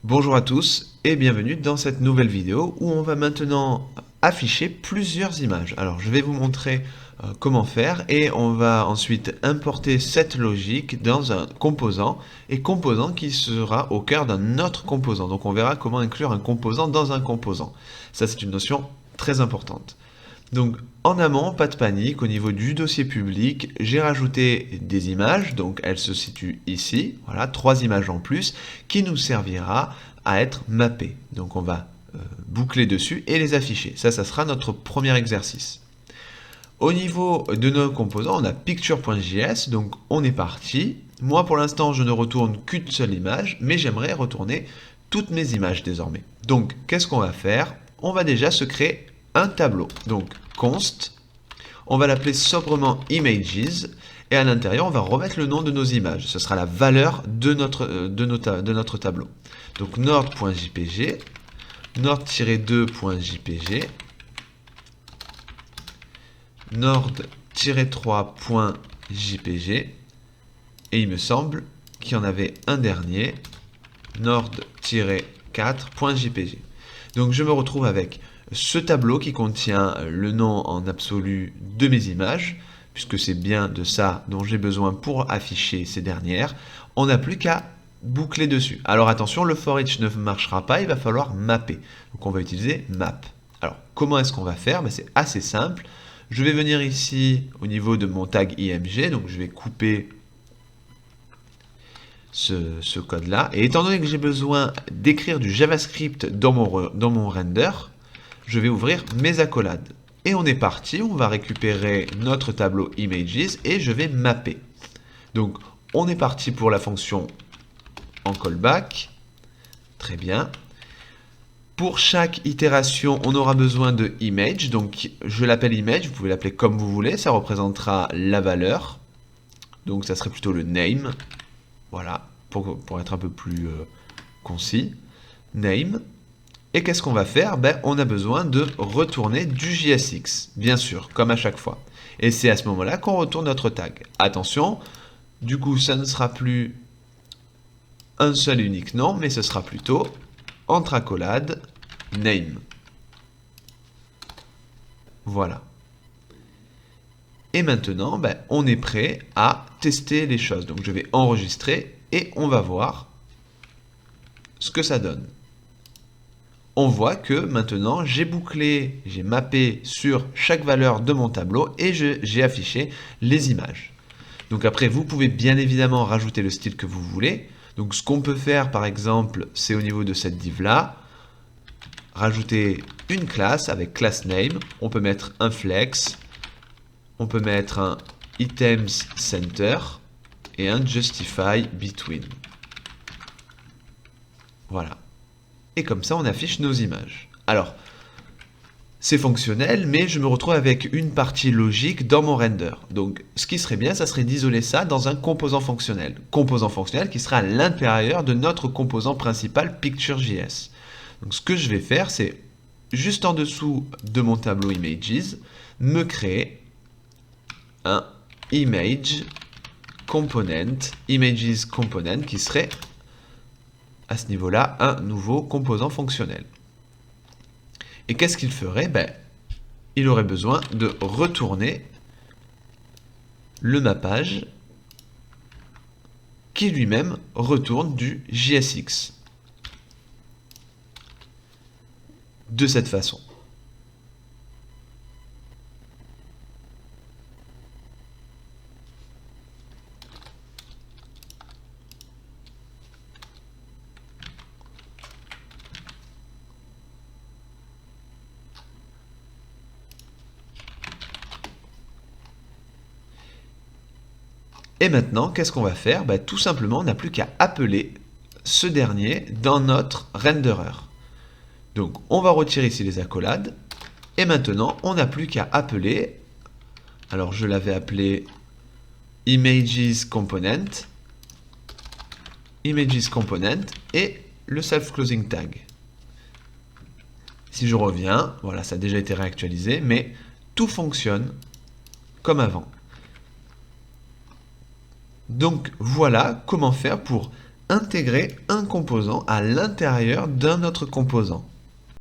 Bonjour à tous et bienvenue dans cette nouvelle vidéo où on va maintenant afficher plusieurs images. Alors je vais vous montrer comment faire et on va ensuite importer cette logique dans un composant et composant qui sera au cœur d'un autre composant. Donc on verra comment inclure un composant dans un composant. Ça c'est une notion très importante. Donc en amont, pas de panique, au niveau du dossier public, j'ai rajouté des images, donc elles se situent ici, voilà, 3 images en plus, qui nous servira à être mappées. Donc on va boucler dessus et les afficher. Ça sera notre premier exercice. Au niveau de nos composants, on a picture.js, donc on est parti. Moi pour l'instant je ne retourne qu'une seule image, mais j'aimerais retourner toutes mes images désormais. Donc qu'est-ce qu'on va faire? On va déjà se créer un tableau. Donc const, on va l'appeler sobrement images, et à l'intérieur on va remettre le nom de nos images. Ce sera la valeur de notre tableau. Donc nord.jpg, nord-2.jpg, nord-3.jpg, et il me semble qu'il y en avait un dernier, nord-4.jpg. Donc je me retrouve avec ce tableau qui contient le nom en absolu de mes images, puisque c'est bien de ça dont j'ai besoin pour afficher ces dernières. On n'a plus qu'à boucler dessus. Alors attention, le for each ne marchera pas, il va falloir mapper. Donc on va utiliser map. Alors comment est-ce qu'on va faire? C'est assez simple. Je vais venir ici au niveau de mon tag img, donc je vais couper ce code-là. Et étant donné que j'ai besoin d'écrire du JavaScript dans mon render, je vais ouvrir mes accolades. Et on est parti, on va récupérer notre tableau images et je vais mapper. Donc on est parti pour la fonction en callback. Très bien. Pour chaque itération, on aura besoin de image. Donc je l'appelle image, vous pouvez l'appeler comme vous voulez, ça représentera la valeur. Donc ça serait plutôt le name. Voilà, pour être un peu plus concis. Name. Et qu'est-ce qu'on va faire? On a besoin de retourner du JSX, bien sûr, comme à chaque fois. Et c'est à ce moment-là qu'on retourne notre tag. Attention, du coup, ça ne sera plus un seul et unique nom, mais ce sera plutôt entre accolades name. Voilà. Et maintenant, on est prêt à tester les choses. Donc je vais enregistrer et on va voir ce que ça donne. On voit que maintenant j'ai bouclé, j'ai mappé sur chaque valeur de mon tableau et j'ai affiché les images. Donc après, vous pouvez bien évidemment rajouter le style que vous voulez. Donc ce qu'on peut faire par exemple, c'est au niveau de cette div là, rajouter une classe avec class name. On peut mettre un flex, on peut mettre un items center et un justify between. Voilà. Et comme ça, on affiche nos images. Alors, c'est fonctionnel, mais je me retrouve avec une partie logique dans mon render. Donc, ce qui serait bien, ça serait d'isoler ça dans un composant fonctionnel. Composant fonctionnel qui sera à l'intérieur de notre composant principal Picture.js. Donc, ce que je vais faire, c'est juste en dessous de mon tableau Images, me créer un Image Component, Images Component, qui serait à ce niveau-là un nouveau composant fonctionnel. Et qu'est-ce qu'il ferait? Il aurait besoin de retourner le mappage qui lui-même retourne du JSX. De cette façon. Et maintenant, qu'est-ce qu'on va faire? Tout simplement, on n'a plus qu'à appeler ce dernier dans notre renderer. Donc, on va retirer ici les accolades. Et maintenant, on n'a plus qu'à appeler, alors je l'avais appelé Images Component et le self-closing tag. Si je reviens, voilà, ça a déjà été réactualisé, mais tout fonctionne comme avant. Donc voilà comment faire pour intégrer un composant à l'intérieur d'un autre composant.